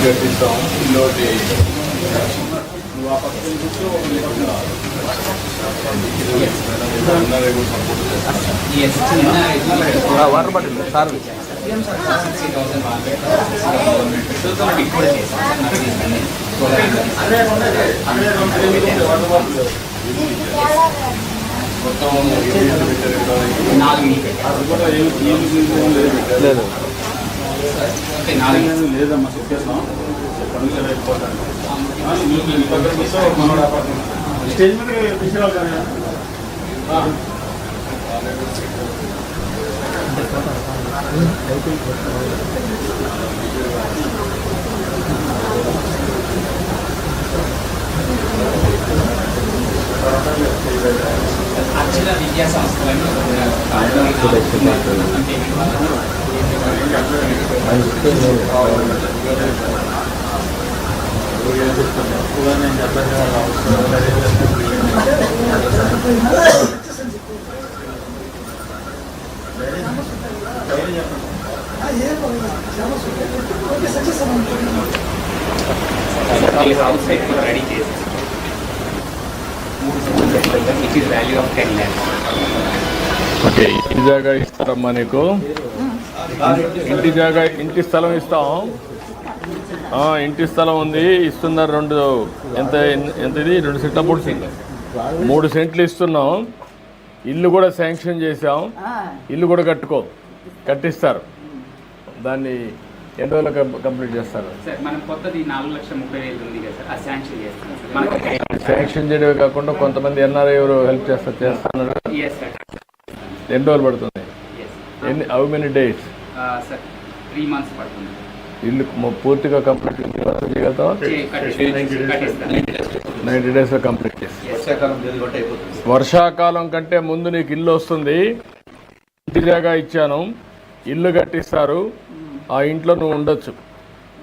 కట్టిస్తాం ఇంకోటి water bottle sir లేదు లేదమ్మా చెప్పేస్తాం స్టేజ్ మీద తీసుకురావాలి కానీ అక్షర విద్యా సంస్థలను రెడీ చేసి it is value of 10 lakhs. Okay ఇంటి జాగా ఇస్తారమ్మా నీకు ఇంటి జాగా ఇంటి స్థలం ఇస్తాం ఇంటి స్థలం ఉంది ఇస్తున్నారు ఎంత ఇది 2 సెంట్ల 3 సెంట్లు 3 సెంట్లు ఇస్తున్నాం ఇల్లు కూడా శాంక్షన్ చేసాం ఇల్లు కూడా కట్టిస్తారు దాన్ని ఎన్ని రోజులు కంప్లీట్ చేస్తారు సార్ మనం కొత్తది 4,30,000 ఉంది కదా సార్ ఆ శాంక్షన్ చేస్తాం శాంక్షన్ చేయడమే కాకుండా కొంతమంది ఎన్ఆర్ఐ ఎవరు హెల్ప్ చేస్తున్నారు ఎన్ని రోజులు పడుతుంది how many days sir 3 months పడుతుంది ఇల్లు పూర్తిగా కంప్లీట్ చేయగలుగుతాం 90 days కంప్లీట్ చేసి వర్షాకాలం కంటే ముందు నీకు ఇల్లు వస్తుంది ఇంటి జాగా ఇచ్చాను ఇల్లు కట్టిస్తారు ఆ ఇంట్లో నువ్వు ఉండొచ్చు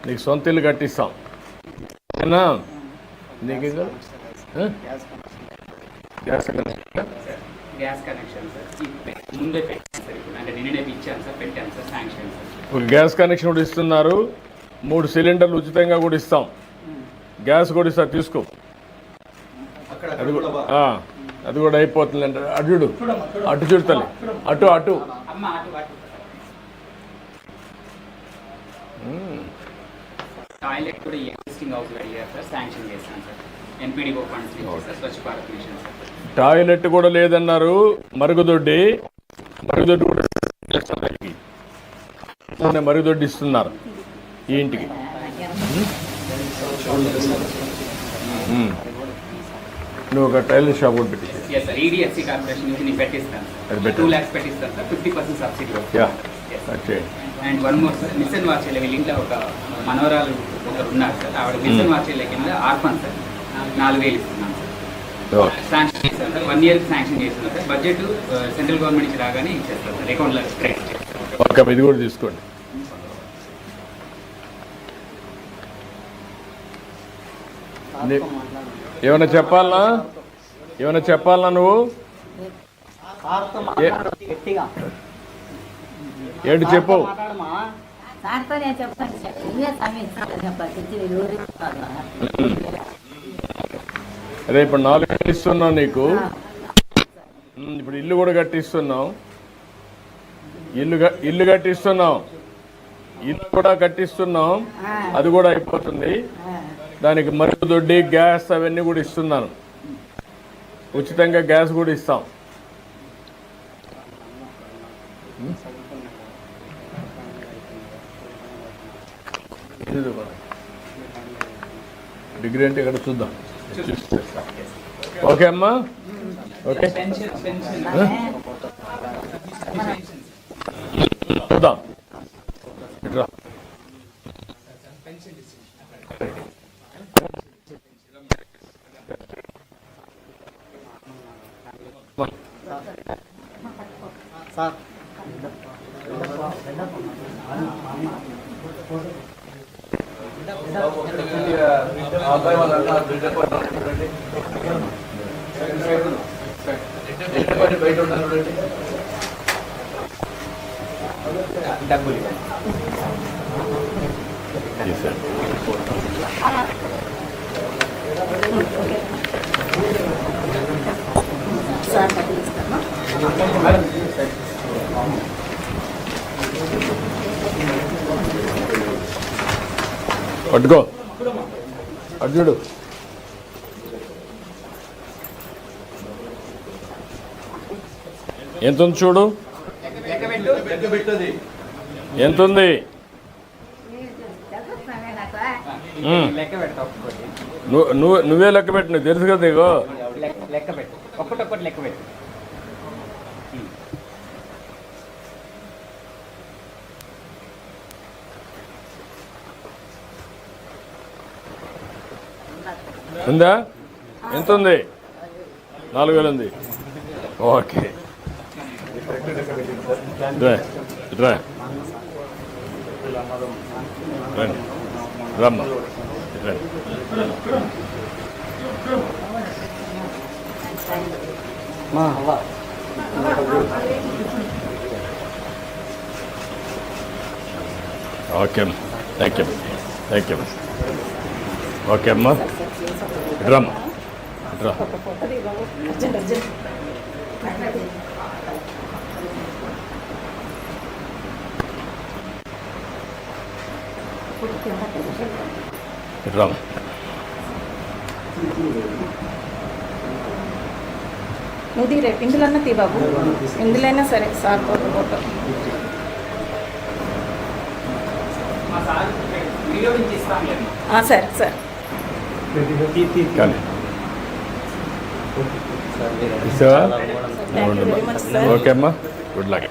నీకు సొంత ఇల్లు కట్టిస్తాం ఓకేనా నీకు గ్యాస్ కనెక్షన్ సార్ ముందే పెట్టాను సార్ అంటే నిన్నే ఇచ్చాను సార్ పెట్టాను sir sanction sir gas connection కూడా ఇస్తున్నారు 3 సిలిండర్లు ఉచితంగా కూడా ఇస్తాం గ్యాస్ కూడా ఇస్తారు తీసుకో అది కూడా అయిపోతుంది అంటే అటు చూడతలే అటు టాయిలెట్ కూడా ఎగ్జిస్టింగ్ హౌస్ అడిగారు సార్ శాంక్షన్ చేస్తాను sir ఎన్పీడీఓ funds sir Swachh Bharat machine sir toilet కూడా లేదన్నారు మరుగుదొడ్డి కూడా మరుగుదొడ్డి ఇస్తున్నారు ఈ ఇంటికి నువ్వు ఒక టైలర్ షాప్ కూడా పెట్టి ఈడిఎఫ్సి కార్పొరేషన్ నుంచి నేను పెట్టిస్తాను 2 lakhs పెట్టిస్తాను sir 50% subsidy and one more sir machine వాచెల్ల వీళ్ళ ఇంట్లో ఒక మనవరాలు ఒకరు ఉన్నారు సార్ ఆవిడ మిషన్ వాచెల్ల కింద ఆర్ఫన్ సార్ 4,000 ఇస్తున్నాను సార్ శాంక్షన్ చేస్తాను సార్ 1 year శాంక్షన్ చేస్తున్నాను సార్ బడ్జెట్ సెంట్రల్ గవర్నమెంట్ నుంచి రాగానే ఇచ్చేస్తాను సార్ అకౌంట్లో క్రెడిట్ చేస్తాను ఇది కూడా తీసుకోండి ఏమైనా చెప్పాలనా నువ్వు ఏంటి చెప్పు అదే ఇప్పుడు 4 కట్టిస్తున్నావు నీకు ఇప్పుడు ఇల్లు కూడా కట్టిస్తున్నావు ఇల్లు కట్టిస్తున్నావు ఇల్లు కూడా కట్టిస్తున్నాం అది కూడా అయిపోతుంది దానికి మరుగుదొడ్డి గ్యాస్ అవన్నీ కూడా ఇస్తున్నాను ఉచితంగా గ్యాస్ కూడా ఇస్తాం డిగ్రీ అంటే ఇక్కడ చూద్దాం ఓకే అమ్మా ఓకే చూద్దాం ఇట్లా సార్ డబ్బులు తీసేయండి. సార్ డబ్బులు ఇస్తాను. పట్టుకో అర్జుడు ఎంత ఉంది చూడు, ఎంత ఉంది? లెక్క పెడతా ఒక్కొక్కటి. నువ్వే లెక్క పెట్టు, నీకు తెలుసు కదా నీకు. లెక్క పెట్టు, ఒక్కటొక్కటి లెక్క పెట్టు. ఉందా? ఎంత ఉంది? 4,000 ఉంది. ఓకే రా రా రండి రమ్మ రండి. మా అవ్వ ఓకే అమ్మ, thank you thank you. Okay అమ్మా, రమ్మ రా. అర్జెంట్ అర్జెంట్ రమ్మ. నువ్వు తీరే ఇందులో తీ బాబు, ఇందులో అయినా సరే సార్ ఫోటో. మా సార్ వీడియో నుంచి ఇస్తాం లేదు. సరే సార్ కానీ ఇస్తావా? Thank you very much sir. Okay అమ్మా, గుడ్ లక్.